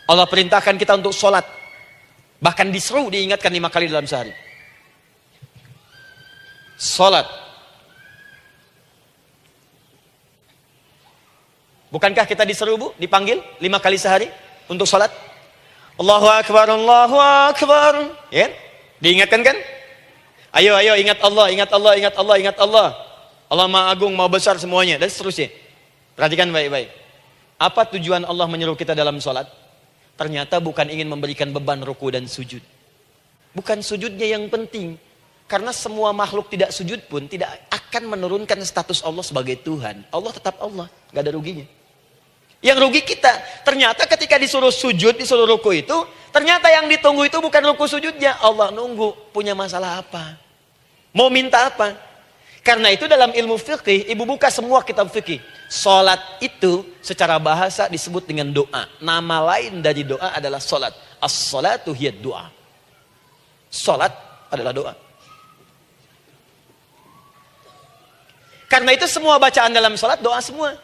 Allah perintahkan kita untuk sholat. Bahkan diseru, diingatkan 5 kali dalam sehari. Sholat. Bukankah kita diseru, Bu? Dipanggil 5 kali sehari untuk sholat? Allahu Akbar, Allahu Akbar. Ya? Diingatkan kan? Ayo, ayo, ingat Allah, ingat Allah, ingat Allah, ingat Allah. Allah Maha Agung, Maha Besar semuanya. Dan seterusnya. Perhatikan baik-baik. Apa tujuan Allah menyuruh kita dalam sholat? Ternyata bukan ingin memberikan beban ruku dan sujud. Bukan sujudnya yang penting. Karena semua makhluk tidak sujud pun tidak akan menurunkan status Allah sebagai Tuhan. Allah tetap Allah, gak ada ruginya. Yang rugi kita. Ternyata ketika disuruh sujud, disuruh ruku itu, ternyata yang ditunggu itu bukan ruku sujudnya. Allah nunggu, punya masalah apa? Mau minta apa? Karena itu dalam ilmu fikih, ibu buka semua kitab fikih. Salat itu secara bahasa disebut dengan doa. Nama lain dari doa adalah salat. As-salatu hiyad doa. Salat adalah doa. Karena itu semua bacaan dalam salat doa semua.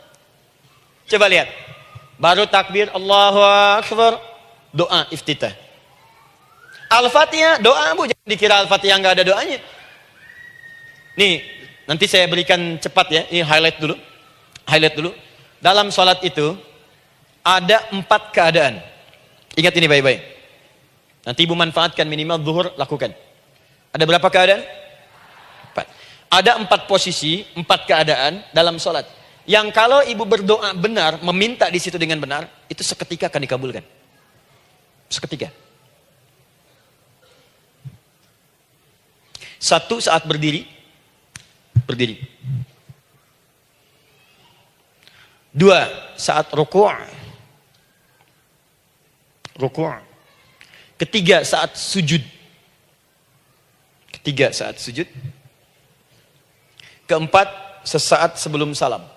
Coba lihat. Baru takbir Allahu Akbar, doa iftitah. Al-Fatihah doa, Bu. Jangan dikira Al-Fatihah nggak ada doanya. Nih, nanti saya berikan cepat ya. Ini highlight dulu. Highlight dulu. Dalam sholat itu ada 4 keadaan. Ingat ini baik-baik. Nanti ibu manfaatkan minimal zuhur lakukan. Ada berapa keadaan? 4. Ada 4 posisi, 4 keadaan dalam sholat. Yang kalau ibu berdoa benar, meminta di situ dengan benar, itu seketika akan dikabulkan. Seketika. 1 saat berdiri. Berdiri. 2 saat ruku'. Ruku'. 3 saat sujud. 3 saat sujud. 4 sesaat sebelum salam.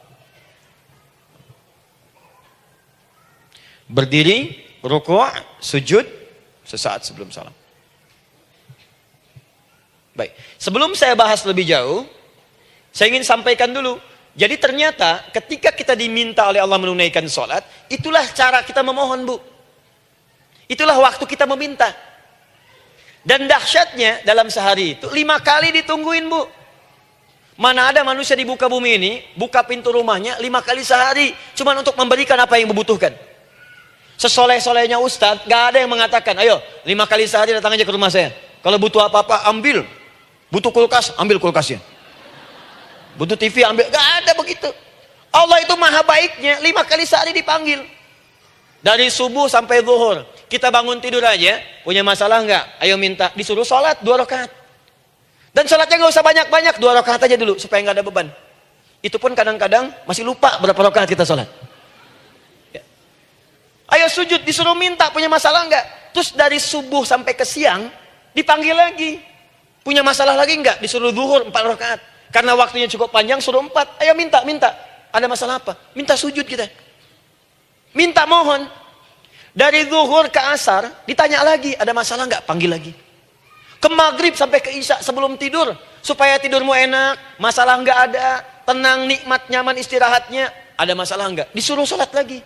Berdiri, ruku', sujud, sesaat sebelum salam. Baik, sebelum saya bahas lebih jauh, saya ingin sampaikan dulu. Jadi ternyata ketika kita diminta oleh Allah menunaikan sholat, itulah cara kita memohon, Bu. Itulah waktu kita meminta. Dan dahsyatnya dalam sehari itu 5 kali ditungguin, Bu. Mana ada manusia di muka bumi ini, buka pintu rumahnya 5 kali sehari, cuma untuk memberikan apa yang dibutuhkan. Sesoleh-solehnya Ustadz, gak ada yang mengatakan, ayo 5 kali sehari datang aja ke rumah saya. Kalau butuh apa-apa, ambil. Butuh kulkas, ambil kulkasnya. Butuh TV, ambil. Gak ada begitu. Allah itu maha baiknya, 5 kali sehari dipanggil. Dari subuh sampai zuhur. Kita bangun tidur aja, punya masalah gak? Ayo minta. Disuruh sholat 2 rakaat. Dan sholatnya gak usah banyak-banyak, 2 rakaat aja dulu, supaya gak ada beban. Itu pun kadang-kadang masih lupa berapa rakaat kita sholat. Ayo sujud, disuruh minta, punya masalah enggak? Terus dari subuh sampai ke siang, dipanggil lagi. Punya masalah lagi enggak? Disuruh zuhur 4 rakaat. Karena waktunya cukup panjang, suruh 4. Ayo minta, minta. Ada masalah apa? Minta sujud kita. Minta mohon. Dari zuhur ke asar, ditanya lagi, ada masalah enggak? Panggil lagi. Ke maghrib sampai ke isya sebelum tidur. Supaya tidurmu enak, masalah enggak ada. Tenang, nikmat, nyaman istirahatnya. Ada masalah enggak? Disuruh sholat lagi.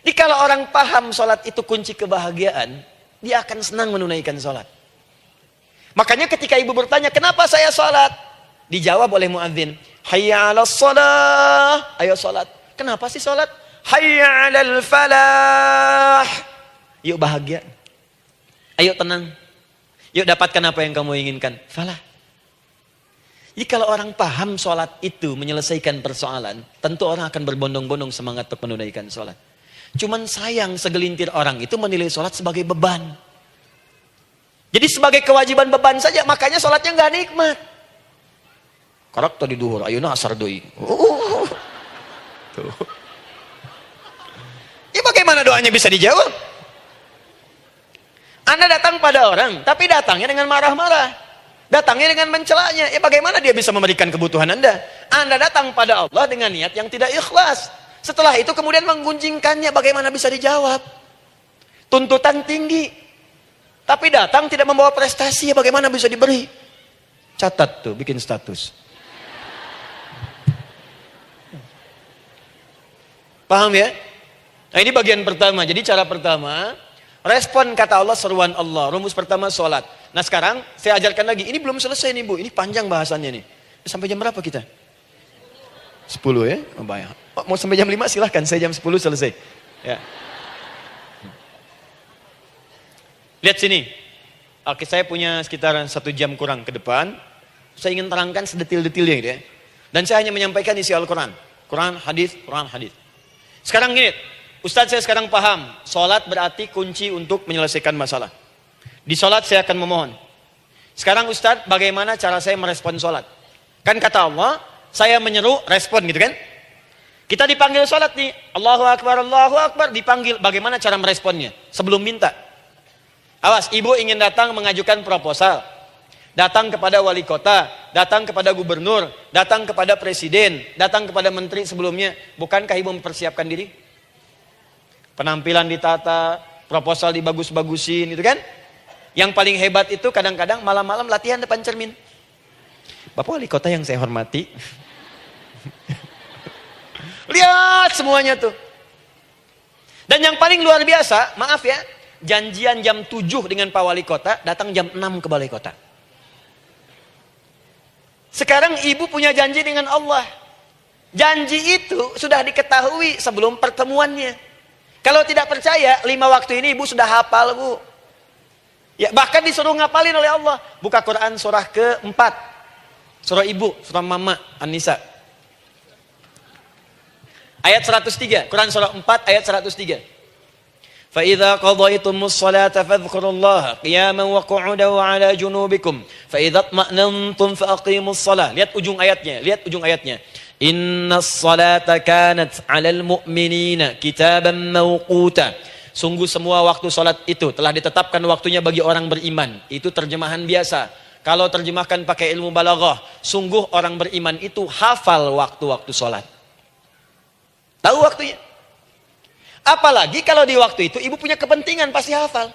Jadi kalau orang paham sholat itu kunci kebahagiaan, dia akan senang menunaikan sholat. Makanya ketika ibu bertanya, kenapa saya sholat? Dijawab oleh muadzin, hayya 'alas shalah, ayo sholat. Kenapa sih sholat? Hayya 'alal falah. Yuk bahagia. Ayo tenang. Yuk dapatkan apa yang kamu inginkan. Falah. Jadi kalau orang paham sholat itu menyelesaikan persoalan, tentu orang akan berbondong-bondong semangat untuk menunaikan sholat. Cuman sayang segelintir orang itu menilai sholat sebagai beban. Jadi sebagai kewajiban beban saja, makanya sholatnya nggak nikmat. Karak tadi duhur, ayeuna asar deui. Tuh. Ya bagaimana doanya bisa dijawab? Anda datang pada orang, tapi datangnya dengan marah-marah. Datangnya dengan mencelanya. Ya bagaimana dia bisa memberikan kebutuhan Anda? Anda datang pada Allah dengan niat yang tidak ikhlas. Setelah itu kemudian menggunjingkannya, bagaimana bisa dijawab? Tuntutan tinggi. Tapi datang tidak membawa prestasi, ya bagaimana bisa diberi? Catat tuh, bikin status. Paham ya? Nah ini bagian pertama. Jadi cara pertama, respon kata Allah, seruan Allah. Rumus pertama sholat. Nah sekarang saya ajarkan lagi. Ini belum selesai nih Bu. Ini panjang bahasannya nih. Sampai jam berapa kita? 10 ya? Oh, banyak. Oh, mau sampai jam 5 silahkan. Saya jam 10 selesai. Ya. Lihat sini. Oke, saya punya sekitar 1 jam kurang ke depan. Saya ingin terangkan sedetil-detilnya gitu ya. Dan saya hanya menyampaikan isi Al-Quran. Quran, hadis, Quran, hadis. Sekarang gini, Ustadz saya sekarang paham. Sholat berarti kunci untuk menyelesaikan masalah. Di sholat saya akan memohon. Sekarang Ustadz, bagaimana cara saya merespon sholat? Kan kata Allah, saya menyeru, respon gitu kan? Kita dipanggil sholat nih. Allahu Akbar, dipanggil. Bagaimana cara meresponnya? Sebelum minta. Awas, ibu ingin datang mengajukan proposal. Datang kepada wali kota, datang kepada gubernur, datang kepada presiden, datang kepada menteri sebelumnya. Bukankah ibu mempersiapkan diri? Penampilan ditata, proposal dibagus-bagusin, itu kan? Yang paling hebat itu kadang-kadang malam-malam latihan depan cermin. Bapak wali kota yang saya hormati. Lihat semuanya tuh. Dan yang paling luar biasa, maaf ya, janjian jam 7 dengan Pak Wali Kota, datang jam 6 ke Balai Kota. Sekarang ibu punya janji dengan Allah. Janji itu sudah diketahui sebelum pertemuannya. Kalau tidak percaya, 5 waktu ini ibu sudah hafal Bu. Ya, bahkan disuruh ngapalin oleh Allah. Buka Quran surah ke-4. Surah ibu, surah mama, An-Nisa. Ayat 103, Quran surah 4 ayat 103. فَإِذَا قَضَيْتُمُ الصَّلَاةَ فَاذْكُرُوا اللَّهَ قِيَامًا وَقُعُودًا وَعَلَى جُنُوبِكُمْ فَإِذَا اطْمَأْنَنْتُمْ فَأَقِيمُوا الصَّلَاةَ. Lihat ujung ayatnya. Inna الصَّلَاةَ كَانَتْ عَلَى الْمُؤْمِنِينَ كِتَابًا مَوْقُوتًا. Sungguh semua waktu salat itu telah ditetapkan waktunya bagi orang beriman. Itu terjemahan biasa. Kalau terjemahkan pakai ilmu balaghah, sungguh orang beriman itu hafal waktu-waktu salat. Tahu waktunya. Apalagi kalau di waktu itu ibu punya kepentingan, pasti hafal.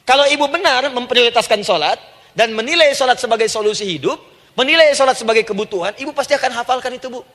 Kalau ibu benar memprioritaskan sholat dan menilai sholat sebagai solusi hidup, menilai sholat sebagai kebutuhan, ibu pasti akan hafalkan itu Bu.